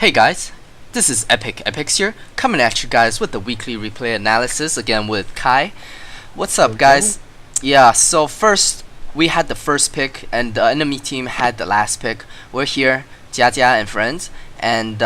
Hey guys, this is EpicEpics here, coming at you guys with the weekly replay analysis again with Kai. What's up, Okay. guys? Yeah, so first we had the first pick, and the enemy team had the last pick. We're here, Jia Jia and friends, and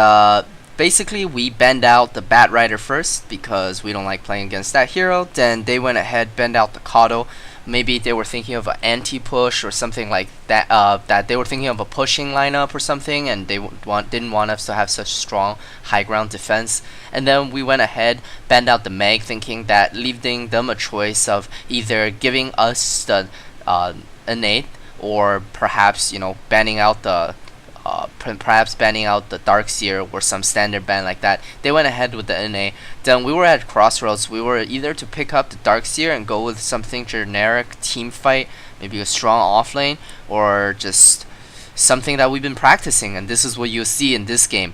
basically we banned out the Bat Rider first because we don't like playing against that hero. Then they went ahead, banned out the Kato. Maybe they were thinking of an anti-push or something like that. That they were thinking of a pushing lineup or something, and they didn't want us to have such strong high ground defense. And then we went ahead, banned out the Meg, thinking that leaving them a choice of either giving us the innate or perhaps banning out the perhaps banning out the Darkseer or some standard ban like that. They went ahead with the NA. Then we were at crossroads. We were either to pick up the Darkseer and go with something generic team fight, maybe a strong offlane, or just something that we've been practicing, and this is what you'll see in this game.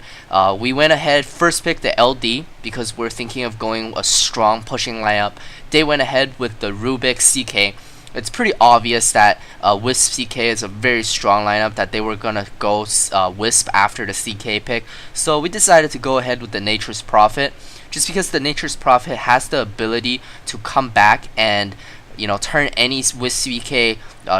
We went ahead, first picked the LD because we're thinking of going a strong pushing lineup. They went ahead with the Rubik CK. It's pretty obvious that Wisp CK is a very strong lineup, that they were gonna go Wisp after the CK pick. So we decided to go ahead with the Nature's Prophet, just because the Nature's Prophet has the ability to come back and turn any Wisp CK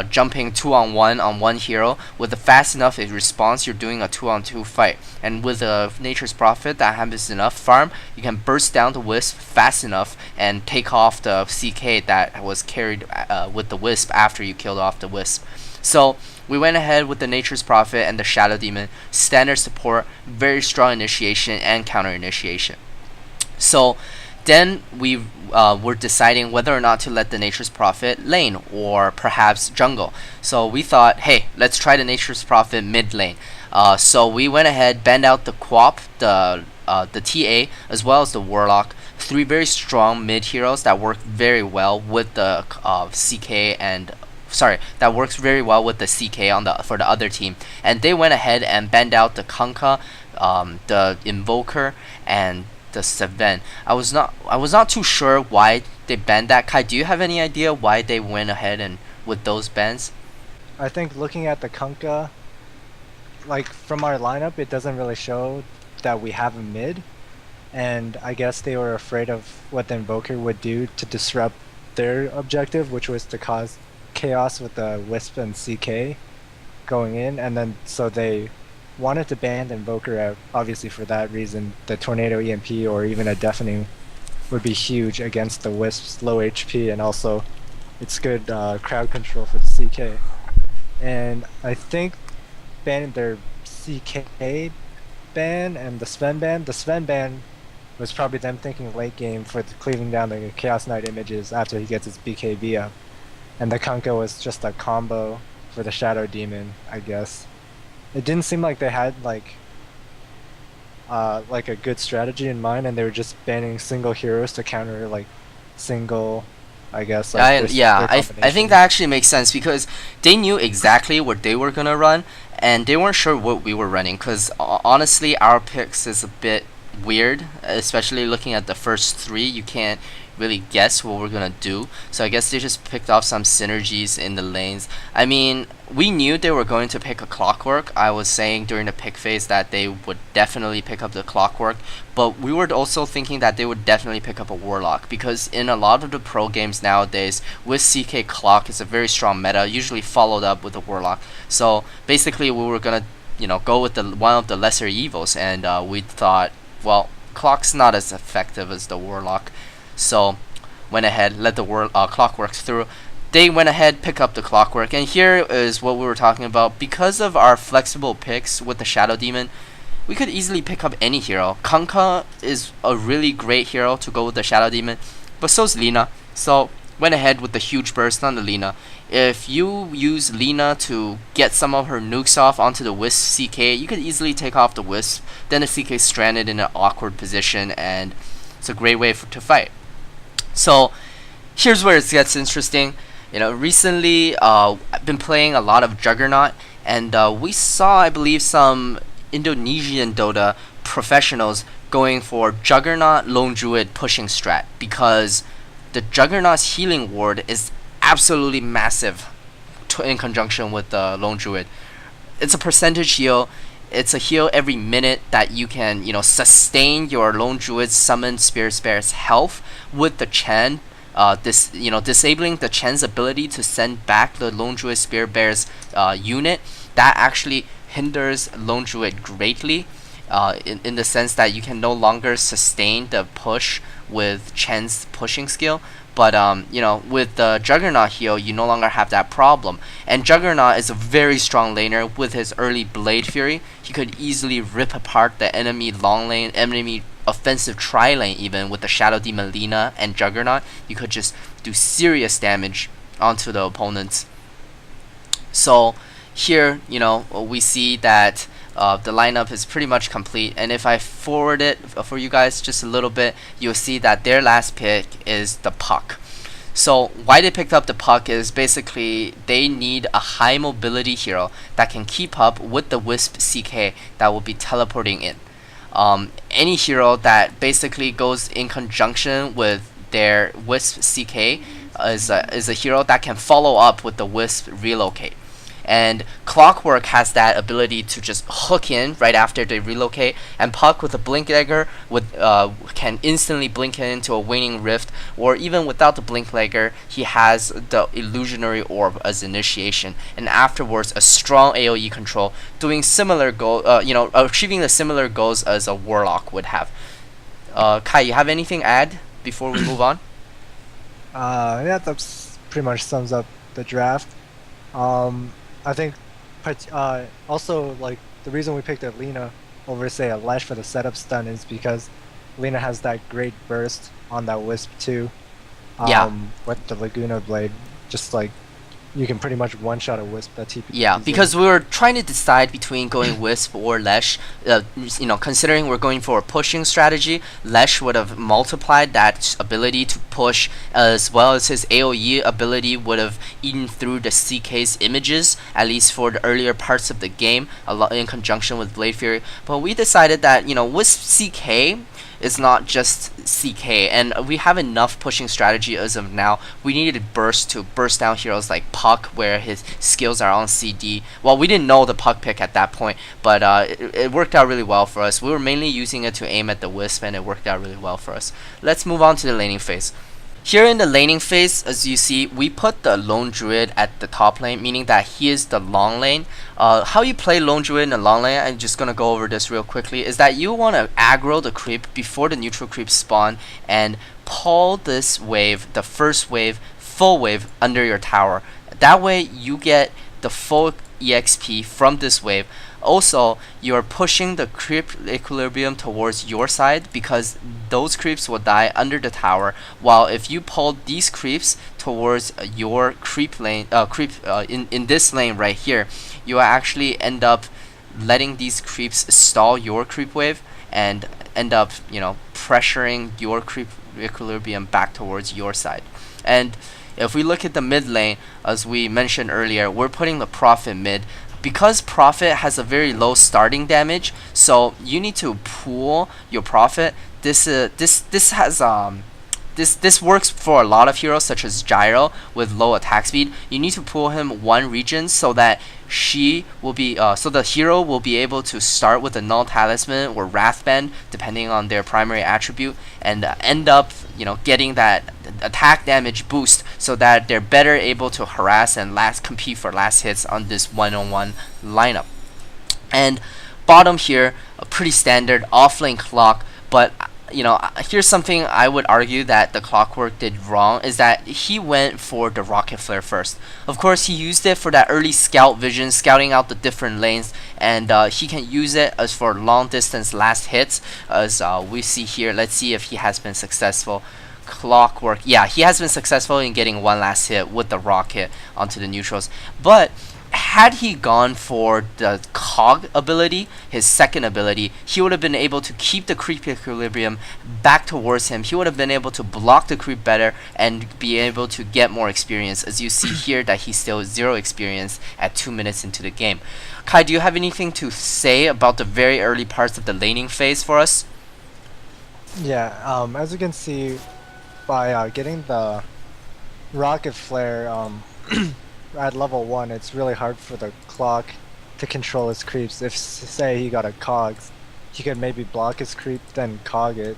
jumping 2-on-1 on one hero with a fast enough response. You're doing a 2-on-2 fight, and with a Nature's Prophet that happens enough farm, you can burst down the Wisp fast enough and take off the CK that was carried with the Wisp after you killed off the Wisp. So we went ahead with the Nature's Prophet and the Shadow Demon, standard support, very strong initiation and counter initiation. So then we were deciding whether or not to let the Nature's Prophet lane or perhaps jungle. So we thought, hey, let's try the Nature's Prophet mid lane. So we went ahead, banned out the Quap, the TA, as well as the Warlock. Three very strong mid heroes that work very well with the CK and that works very well with the CK for the other team. And they went ahead and banned out the Kanka, the Invoker, and the Seven. I was not too sure why they banned that. Kai, do you have any idea why they went ahead and with those bans? I think looking at the Kunkka, like from our lineup, it doesn't really show that we have a mid, and I guess they were afraid of what the Invoker would do to disrupt their objective, which was to cause chaos with the Wisp and CK going in, and then so they wanted to ban the Invoker out. Obviously for that reason, the Tornado EMP or even a Deafening would be huge against the Wisp's low HP, and also it's good crowd control for the CK. And I think banning their CK ban and the Sven ban was probably them thinking late game for cleaving down the Chaos Knight images after he gets his BKB up. And the Kunkka was just a combo for the Shadow Demon, I guess. It didn't seem like they had like a good strategy in mind, and they were just banning single heroes to counter like single, I guess. Like I think that actually makes sense because they knew exactly what they were gonna run, and they weren't sure what we were running. Because honestly, our picks is a bit weird, especially looking at the first three. You can't really guess what we're gonna do, so I guess they just picked off some synergies in the lanes. I mean, we knew they were going to pick a Clockwork. I was saying during the pick phase that they would definitely pick up the Clockwork, but we were also thinking that they would definitely pick up a Warlock, because in a lot of the pro games nowadays, with CK Clock is a very strong meta, usually followed up with a Warlock. So basically we were gonna go with the one of the lesser evils, and we thought, well, Clock's not as effective as the Warlock. So went ahead, let the Clockwork through. They went ahead, pick up the Clockwork, and here is what we were talking about. Because of our flexible picks with the Shadow Demon, we could easily pick up any hero. Kanka is a really great hero to go with the Shadow Demon, but so is Lina. So went ahead with the huge burst on the Lina. If you use Lina to get some of her nukes off onto the Wisp CK, you could easily take off the Wisp. Then the CK is stranded in an awkward position, and it's a great way to fight. So here's where it gets interesting. Recently I've been playing a lot of Juggernaut, and we saw, I believe, some Indonesian Dota professionals going for Juggernaut Lone Druid pushing strat, because the Juggernaut's healing ward is absolutely massive in conjunction with the Lone Druid. It's a percentage heal. it's a heal every minute that you can, sustain your lone druid summon spirit bear's health with the Chen. Disabling the Chen's ability to send back the lone druid spirit bear's unit, that actually hinders lone druid greatly. In the sense that you can no longer sustain the push with Chen's pushing skill. But with the Juggernaut heal, you no longer have that problem. And Juggernaut is a very strong laner with his early Blade Fury. He could easily rip apart the enemy long lane, enemy offensive tri lane even with the Shadow Demon Lina and Juggernaut. You could just do serious damage onto the opponents. So here, we see that the lineup is pretty much complete, and if I forward it for you guys just a little bit, you'll see that their last pick is the Puck. So why they picked up the Puck is basically they need a high mobility hero that can keep up with the Wisp CK that will be teleporting in. Any hero that basically goes in conjunction with their Wisp CK is a hero that can follow up with the Wisp relocate. And Clockwork has that ability to just hook in right after they relocate, and Puck with a Blink Dagger can instantly blink into a Waning Rift, or even without the Blink Dagger, he has the Illusionary Orb as initiation, and afterwards a strong AoE control, doing similar achieving the similar goals as a Warlock would have. Kai, you have anything to add before we move on? Yeah, that's pretty much sums up the draft. I think also, like, the reason we picked Lina over, say, a Lash for the setup stun is because Lina has that great burst on that Wisp too. With the Laguna Blade, just like you can pretty much one-shot a Wisp that TP. Yeah, because we were trying to decide between going Wisp or Lesh. Considering we're going for a pushing strategy, Lesh would have multiplied that ability to push, as well as his AoE ability would have eaten through the CK's images, at least for the earlier parts of the game, in conjunction with Blade Fury. But we decided that, Wisp CK is not just CK, and we have enough pushing strategy as of now. We needed burst to burst down heroes like Puck, where his skills are on CD. Well, we didn't know the Puck pick at that point, but it worked out really well for us. We were mainly using it to aim at the Wisp, and it worked out really well for us. Let's move on to the laning phase. Here in the laning phase, as you see, we put the Lone Druid at the top lane, meaning that he is the long lane. How you play Lone Druid in the long lane, I'm just going to go over this real quickly, is that you want to aggro the creep before the neutral creeps spawn and pull this wave, the first wave, full wave, under your tower. That way you get the full EXP from this wave. Also, you're pushing the creep equilibrium towards your side because those creeps will die under the tower, while if you pull these creeps towards your creep lane, in this lane right here, you will actually end up letting these creeps stall your creep wave and end up, pressuring your creep equilibrium back towards your side. And if we look at the mid lane, as we mentioned earlier, we're putting the Prophet mid. Because Prophet has a very low starting damage, so you need to pool your Prophet. This works for a lot of heroes such as Gyro with low attack speed. You need to pull him one region so that the hero will be able to start with a Null Talisman or Wrathband depending on their primary attribute, and end up getting that attack damage boost so that they're better able to harass and compete for last hits on this one-on-one lineup. And bottom here, a pretty standard offlane clock, but here's something I would argue that the Clockwork did wrong, is that he went for the Rocket Flare first. Of course, he used it for that early scout vision, scouting out the different lanes, and he can use it as for long distance last hits, as we see here. Let's see if he has been successful. Clockwork, yeah, he has been successful in getting one last hit with the rocket onto the neutrals. But had he gone for the Cog ability, his second ability, he would have been able to keep the creep equilibrium back towards him. He would have been able to block the creep better and be able to get more experience, as you see here that he's still 0 experience at 2 minutes into the game. Kai, do you have anything to say about the very early parts of the laning phase for us? Yeah, as you can see, by getting the Rocket Flare at level 1, it's really hard for the Clock to control his creeps. If say he got a cogs, he could maybe block his creep, then cog it,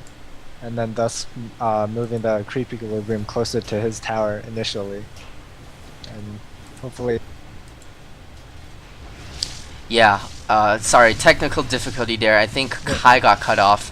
and then thus moving the creep equilibrium closer to his tower initially, and hopefully. Yeah, sorry, technical difficulty there. I think Kai got cut off.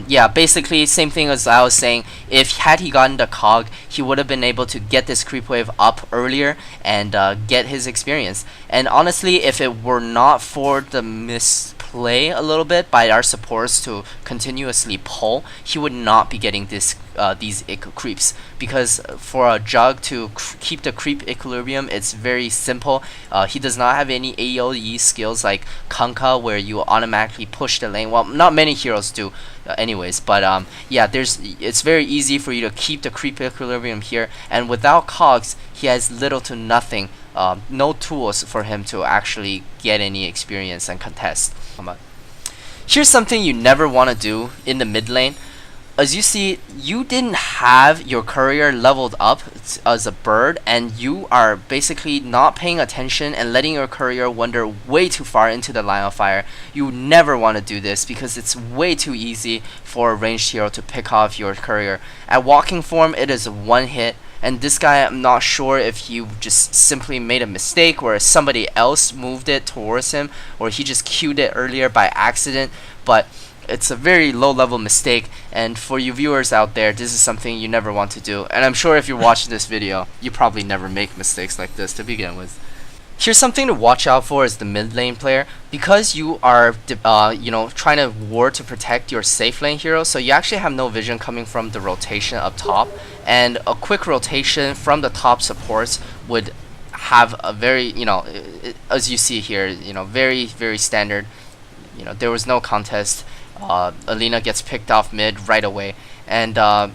Yeah, basically same thing as I was saying. If had he gotten the cog, he would have been able to get this creep wave up earlier and get his experience. And honestly, if it were not for the misplay a little bit by our supports to continuously pull, he would not be getting this these creeps, because for a Jug to keep the creep equilibrium, it's very simple. He does not have any AoE skills like Kanka where you automatically push the lane. Well, not many heroes do anyways, but yeah, it's very easy for you to keep the creep equilibrium here, and without cogs he has little to nothing, no tools for him to actually get any experience and contest. Here's something you never want to do in the mid lane. As you see, you didn't have your courier leveled up as a bird, and you are basically not paying attention and letting your courier wander way too far into the line of fire. You never want to do this because it's way too easy for a ranged hero to pick off your courier. At walking form, it is one hit, and this guy, I'm not sure if he just simply made a mistake or somebody else moved it towards him, or he just queued it earlier by accident, but it's a very low level mistake, and for you viewers out there, this is something you never want to do. And I'm sure if you're watching this video, you probably never make mistakes like this to begin with. Here's something to watch out for as the mid lane player, because you are trying to ward to protect your safe lane hero, so you actually have no vision coming from the rotation up top, and a quick rotation from the top supports would have a very, as you see here, very, very standard. There was no contest. Alina gets picked off mid right away, and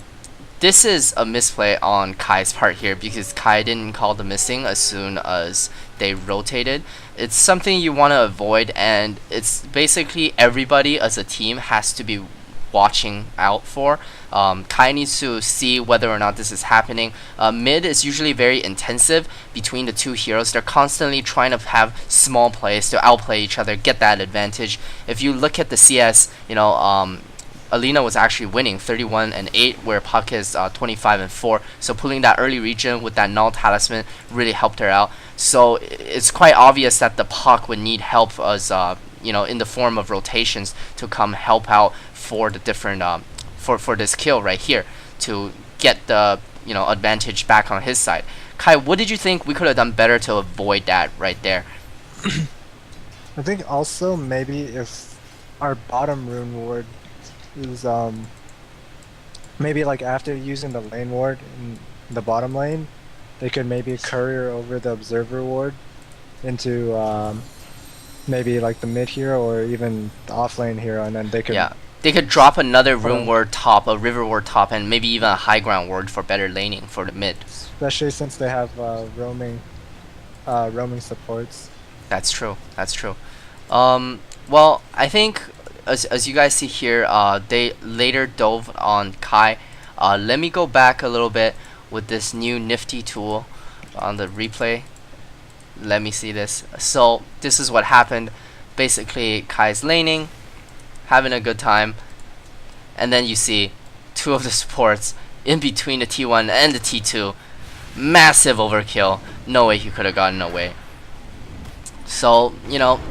this is a misplay on Kai's part here, because Kai didn't call the missing as soon as they rotated. It's something you want to avoid, and it's basically everybody as a team has to be watching out for. Kai needs to see whether or not this is happening. Mid is usually very intensive between the two heroes. They're constantly trying to have small plays to outplay each other, get that advantage. If you look at the CS, Alina was actually winning 31-8, where Puck is 25-4. So pulling that early region with that null talisman really helped her out. So it's quite obvious that the Puck would need help as in the form of rotations to come help out for the different for this kill right here to get the advantage back on his side. Kai, what did you think we could have done better to avoid that right there? I think also maybe if our bottom rune ward is maybe like after using the lane ward in the bottom lane, they could maybe courier over the observer ward into maybe like the mid hero or even the off lane hero, and then they could they could drop another rune ward top, a river ward top, and maybe even a high ground ward for better laning for the mid. Especially since they have roaming supports. That's true. That's true. Well, I think as you guys see here, they later dove on Kai. Let me go back a little bit with this new nifty tool on the replay. Let me see this. So this is what happened. Basically, Kai's laning, having a good time, and then you see two of the supports in between the T1 and the T2. Massive overkill. No way he could have gotten away. So,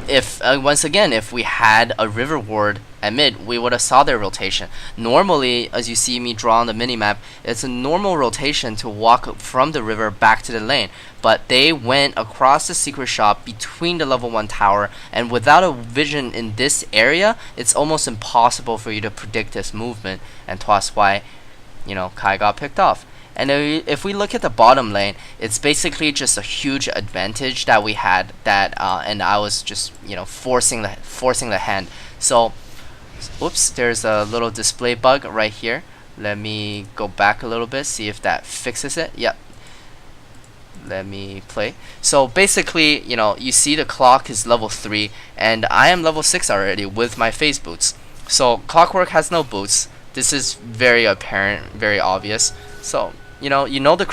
if once again, if we had a river ward at mid, we would have saw their rotation. Normally, as you see me draw on the minimap, it's a normal rotation to walk from the river back to the lane. But they went across the secret shop between the level 1 tower, and without a vision in this area, it's almost impossible for you to predict this movement, and that's why, Kai got picked off. And if we look at the bottom lane, it's basically just a huge advantage that we had, that and I was just forcing the hand. So, oops, there's a little display bug right here. Let me go back a little bit, see if that fixes it. Yep. Let me play. So basically, you see the clock is level 3, and I am level 6 already with my phase boots. So Clockwork has no boots. This is very apparent, very obvious. So the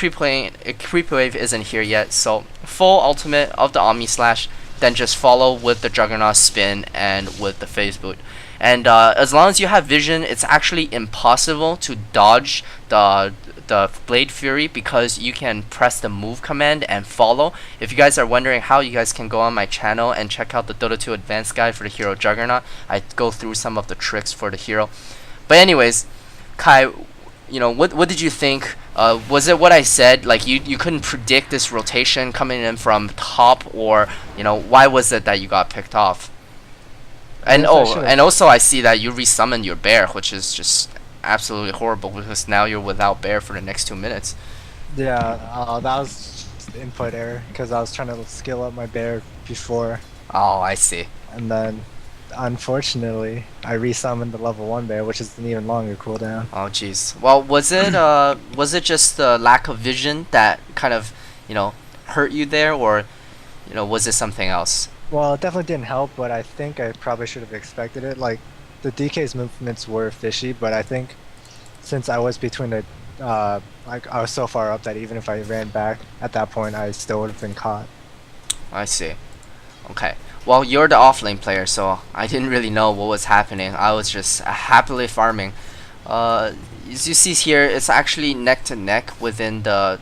creep wave isn't here yet. So full ultimate of the Omni Slash, then just follow with the Juggernaut spin and with the phase boot. And as long as you have vision, it's actually impossible to dodge the Blade Fury because you can press the move command and follow. If you guys are wondering how, you guys can go on my channel and check out the Dota 2 Advanced Guide for the hero Juggernaut. I go through some of the tricks for the hero. But anyways, Kai, what did you think? Was it what I said? Like you couldn't predict this rotation coming in from top, or why was it that you got picked off? And also I see that you resummoned your bear, which is just absolutely horrible because now you're without bear for the next 2 minutes. Yeah, that was just input error because I was trying to skill up my bear before. Oh, I see. And then, unfortunately, I resummoned the level 1 bear, which is an even longer cooldown. Oh, jeez. Well, was it just the lack of vision that kind of hurt you there, or was it something else? Well, it definitely didn't help, but I think I probably should have expected it. Like, the DK's movements were fishy, but I think since I was between the, like, I was so far up that even if I ran back at that point, I still would have been caught. I see. Okay. Well, you're the offlane player, so I didn't really know what was happening. I was just happily farming. As you see here, it's actually neck to neck within the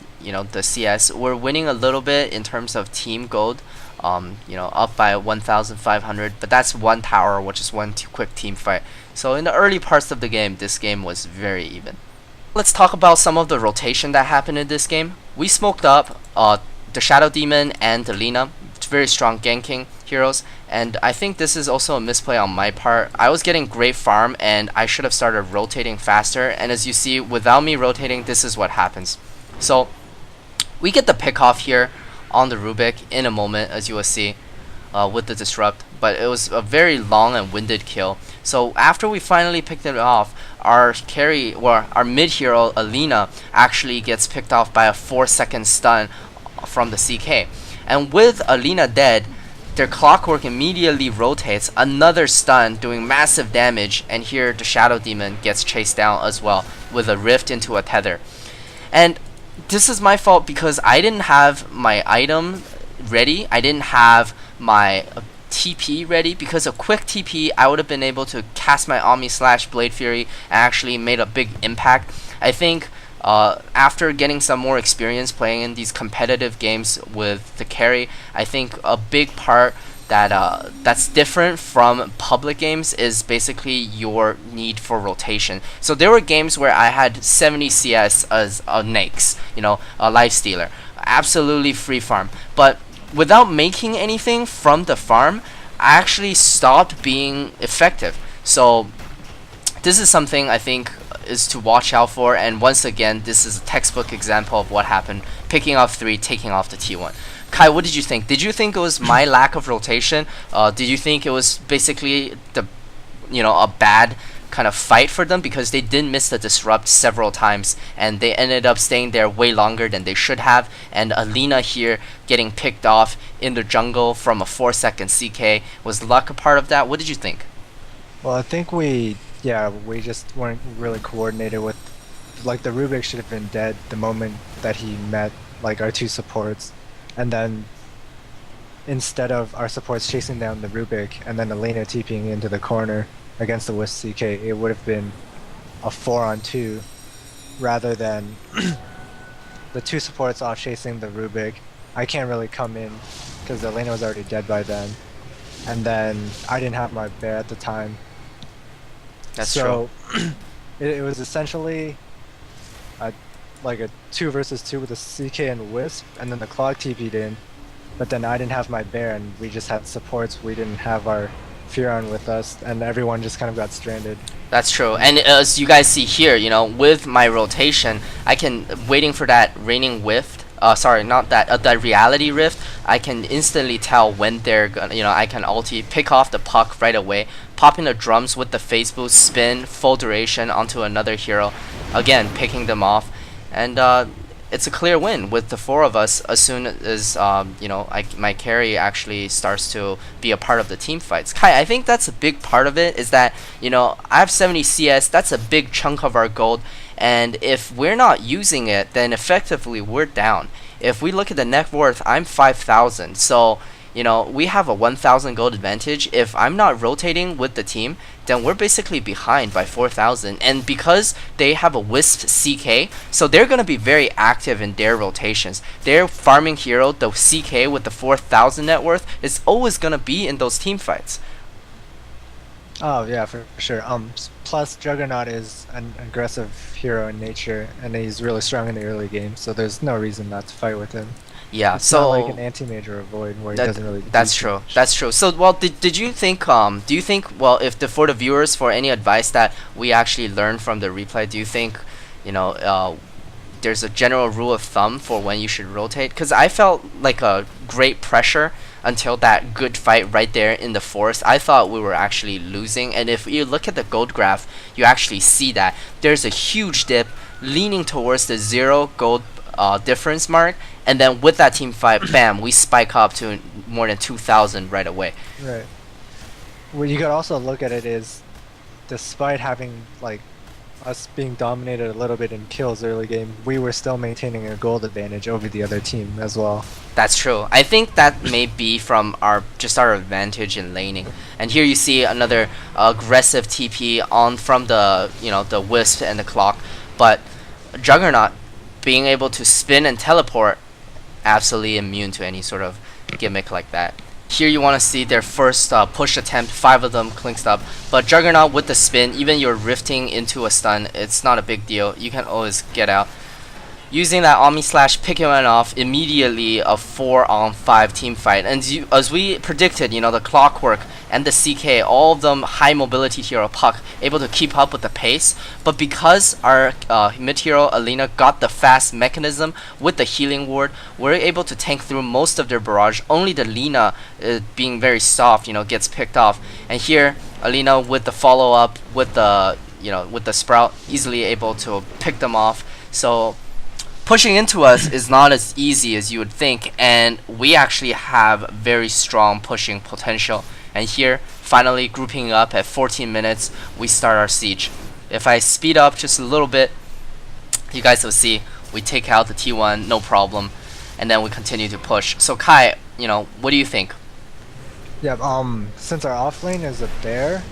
the CS. We're winning a little bit in terms of team gold. Up by 1,500, but that's one tower, which is one quick team fight. So in the early parts of the game, this game was very even. Let's talk about some of the rotation that happened in this game. We smoked up the Shadow Demon and the Lina. It's very strong ganking heroes, and I think this is also a misplay on my part. I was getting great farm, and I should have started rotating faster, and as you see, without me rotating, this is what happens. So we get the pick off here on the Rubik in a moment, as you will see, with the disrupt, but it was a very long and winded kill. So after we finally picked it off, our carry, or our mid hero Alina, actually gets picked off by a 4-second stun from the CK. And with Alina dead, their clockwork immediately rotates, another stun doing massive damage, and here the Shadow Demon gets chased down as well with a rift into a tether. And this is my fault because I didn't have my item ready. I didn't have my TP ready, because a quick TP I would have been able to cast my Omni slash Blade Fury and actually made a big impact. I think after getting some more experience playing in these competitive games with the carry, I think a big part that that's different from public games is basically your need for rotation. So there were games where I had 70 CS as a Nyx, a life stealer, absolutely free farm, but without making anything from the farm, I actually stopped being effective. So this is something I think is to watch out for, and once again, this is a textbook example of what happened, picking off 3, taking off the T1. Kai, what did you think? Did you think it was my lack of rotation? Did you think it was basically a bad kind of fight for them because they did miss the disrupt several times and they ended up staying there way longer than they should have? And Alina here getting picked off in the jungle from a 4-second CK, was luck a part of that? What did you think? Well, I think we just weren't really coordinated with, like, the Rubik should have been dead the moment that he met like our 2 supports. And then instead of our supports chasing down the Rubik and then Alina TPing into the corner against the Wisp CK, it would have been a 4-on-2 rather than the 2 supports off chasing the Rubik. I can't really come in because Alina was already dead by then. And then I didn't have my bear at the time. That's true. So it was essentially like a 2 versus 2 with a CK and Wisp, and then the Clog TP'd in, but then I didn't have my bear and we just had supports. We didn't have our Furon with us, and everyone just kind of got stranded. That's true. And as you guys see here, with my rotation, I can, waiting for that raining rift, sorry, not that, that reality rift, I can instantly tell when they're gonna, I can ulti, pick off the puck right away, pop in the drums with the phase boost, spin, full duration onto another hero, again, picking them off. And it's a clear win with the 4 of us as soon as my carry actually starts to be a part of the team fights. Kai, I think that's a big part of it, is that I have 70 CS, that's a big chunk of our gold, and if we're not using it, then effectively we're down. If we look at the net worth, I'm 5,000, so we have a 1,000 gold advantage. If I'm not rotating with the team, then we're basically behind by 4,000. And because they have a Wisp CK, so they're going to be very active in their rotations. Their farming hero, the CK with the 4,000 net worth, is always going to be in those team fights. Oh yeah, for sure. Plus Juggernaut is an aggressive hero in nature, and he's really strong in the early game. So there's no reason not to fight with him. Yeah, It's so not like an anti-mage or a void where he doesn't really. that's do true. much. That's true. So, well, did you think do you think, well, if for the viewers, for any advice that we actually learned from the replay, do you think, there's a general rule of thumb for when you should rotate? Because I felt like a great pressure until that good fight right there in the forest. I thought we were actually losing, and if you look at the gold graph, you actually see that there's a huge dip leaning towards the 0 gold difference mark, and then with that team fight, bam, we spike up to more than 2,000 right away. Right. What you could also look at it is, despite having like us being dominated a little bit in kills early game, we were still maintaining a gold advantage over the other team as well. That's true. I think that may be from our advantage in laning. And here you see another aggressive TP on from the the Wisp and the Clock, but Juggernaut being able to spin and teleport, absolutely immune to any sort of gimmick like that. Here you want to see their first push attempt, 5 of them clinked up, but Juggernaut with the spin, even you're rifting into a stun, it's not a big deal, you can always get out. Using that Omni Slash, picking one off, immediately a 4-on-5 team fight. And as we predicted, the Clockwork and the CK, all of them high mobility hero Puck, able to keep up with the pace. But because our mid hero Alina got the fast mechanism with the healing ward, we're able to tank through most of their barrage. Only the Lina, being very soft, gets picked off. And here, Alina with the follow up with the with the Sprout, easily able to pick them off. So pushing into us is not as easy as you would think, and we actually have very strong pushing potential. And here, finally grouping up at 14 minutes, we start our siege. If I speed up just a little bit, you guys will see we take out the T1, no problem, and then we continue to push. So Kai, what do you think? Yeah. Since our off lane is a bear,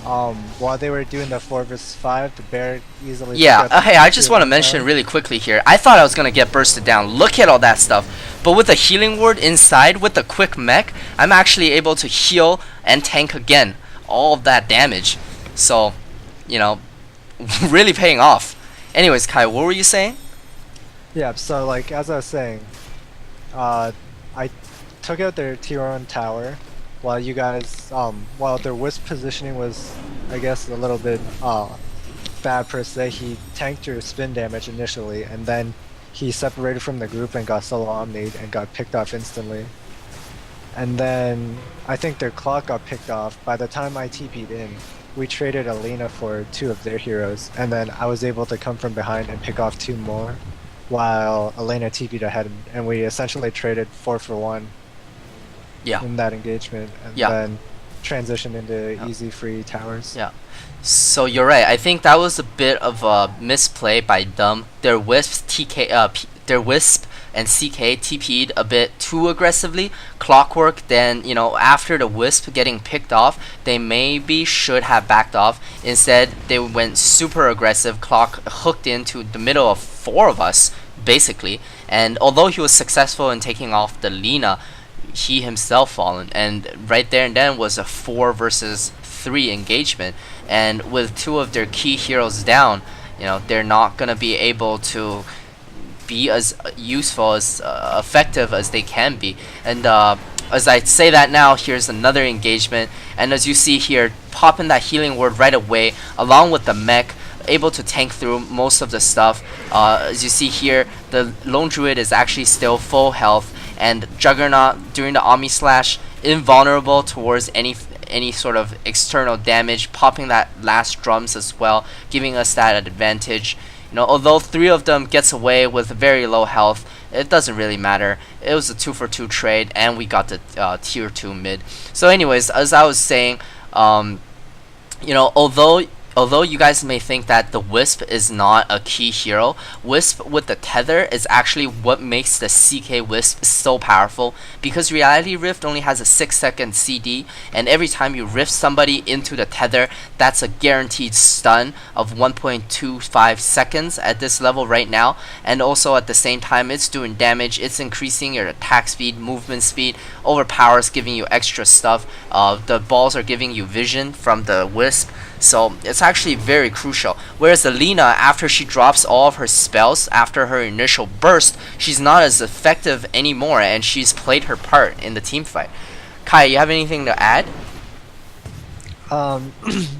while they were doing the 4 vs 5, the bear easily. Yeah, hey, I just want to mention really quickly here. I thought I was gonna get bursted down. Look at all that stuff. But with the healing ward inside, with the quick mech, I'm actually able to heal and tank again all of that damage. So, really paying off. Anyways, Kai, what were you saying? Yeah. So like as I was saying, I took out their tier 1 tower. While you guys, while their Wisp positioning was, I guess, a little bit bad per se, he tanked your spin damage initially, and then he separated from the group and got solo omnied and got picked off instantly. And then I think their Clock got picked off. By the time I TP'd in, we traded Alina for 2 of their heroes, and then I was able to come from behind and pick off 2 more, while Alina TP'd ahead, and we essentially traded 4 for 1. Yeah. In that engagement, and then transition into easy free towers. Yeah. So you're right. I think that was a bit of a misplay by them. Their Wisp and CK TP'd a bit too aggressively. Clockwork then, after the Wisp getting picked off, they maybe should have backed off. Instead, they went super aggressive. Clock hooked into the middle of 4 of us, basically. And although he was successful in taking off the Lina, he himself fallen, and right there and then was a 4 vs 3 engagement. And with 2 of their key heroes down, they're not gonna be able to be as useful, as effective as they can be. And as I say that now, here's another engagement, and as you see here, popping that healing ward right away, along with the mech, able to tank through most of the stuff. As you see here, the Lone Druid is actually still full health, and Juggernaut during the Omni Slash, invulnerable towards any sort of external damage, popping that last drums as well, giving us that advantage. Although 3 of them gets away with very low health, it doesn't really matter. It was a 2-for-2 trade, and we got the tier 2 mid. So anyways, as I was saying, although although you guys may think that the Wisp is not a key hero, Wisp with the tether is actually what makes the CK Wisp so powerful, because Reality Rift only has a 6-second CD, and every time you rift somebody into the tether, that's a guaranteed stun of 1.25 seconds at this level right now, and also at the same time it's doing damage, it's increasing your attack speed, movement speed, overpowers, giving you extra stuff. The balls are giving you vision from the Wisp, so it's actually very crucial. Whereas Alina, after she drops all of her spells after her initial burst, she's not as effective anymore, and she's played her part in the team fight. Kai, you have anything to add?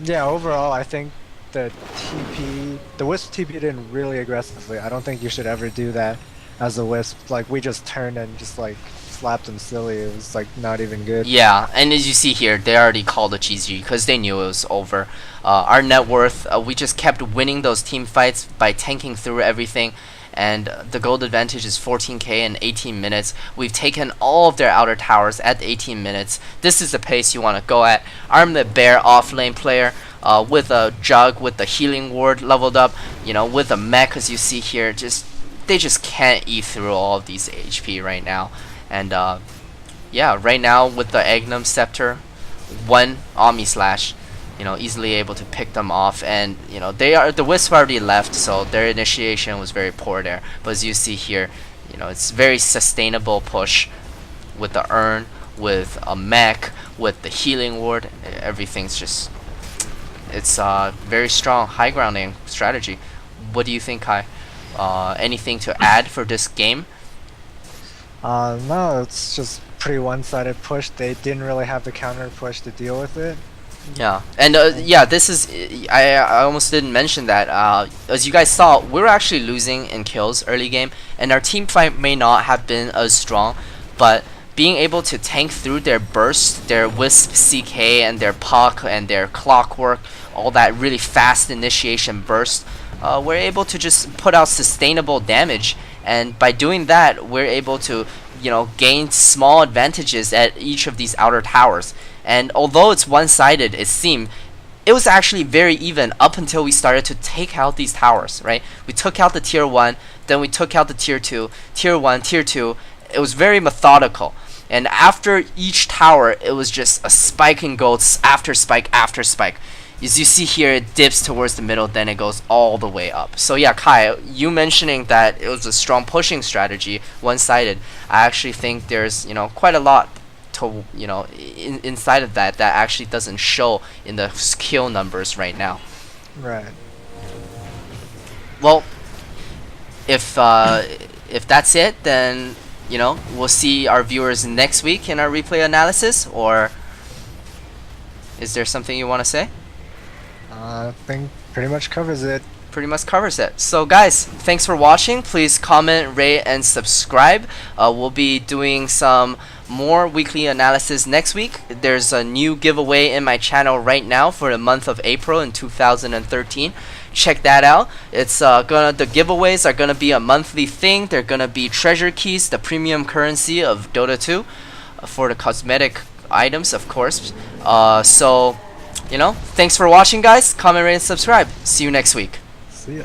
Yeah, overall, I think the Wisp TP'd in really aggressively. I don't think you should ever do that as a Wisp. Like, we just turned and just, like, slapped them silly. It was, like, not even good. Yeah, and as you see here, they already called a GG because they knew it was over. Our net worth, we just kept winning those team fights by tanking through everything, and the gold advantage is 14k in 18 minutes. We've taken all of their outer towers at 18 minutes. This is the pace you want to go at. Armlet Bear off lane player with a Jug, with the healing ward leveled up, with a mech, as you see here. They just can't eat through all of these HP right now. And yeah, right now with the Agnum Scepter, one Omni Slash, easily able to pick them off. And the Wisp already left, so their initiation was very poor there. But as you see here, it's very sustainable push with the urn, with a mech, with the healing ward. Everything's just, it's very strong high grounding strategy. What do you think, Kai? Anything to add for this game? No, it's just pretty one-sided push. They didn't really have the counter push to deal with it. Yeah, and yeah, this is, I almost didn't mention that. As you guys saw, we were actually losing in kills early game, and our team fight may not have been as strong, but being able to tank through their burst, their Wisp CK, and their Puck, and their Clockwork, all that really fast initiation burst, we're able to just put out sustainable damage. And by doing that, we're able to, gain small advantages at each of these outer towers. And although it's one-sided, it seemed, it was actually very even up until we started to take out these towers, right? We took out the tier 1, then we took out the tier 2, tier 1, tier 2. It was very methodical. And after each tower, it was just a spike in gold after spike after spike. As you see here, it dips towards the middle, then it goes all the way up. So yeah, Kai, you mentioning that it was a strong pushing strategy, one-sided, I actually think there's, quite a lot to, inside of that actually doesn't show in the skill numbers right now. Right. Well, if that's it, then, we'll see our viewers next week in our replay analysis, or is there something you want to say? I think pretty much covers it. Pretty much covers it. So guys, thanks for watching. Please comment, rate, and subscribe. We'll be doing some more weekly analysis next week. There's a new giveaway in my channel right now for the month of April in 2013. Check that out. It's the giveaways are gonna be a monthly thing. They're gonna be treasure keys, the premium currency of Dota 2, for the cosmetic items, of course. So thanks for watching, guys. Comment, rate, and subscribe. See you next week. See ya.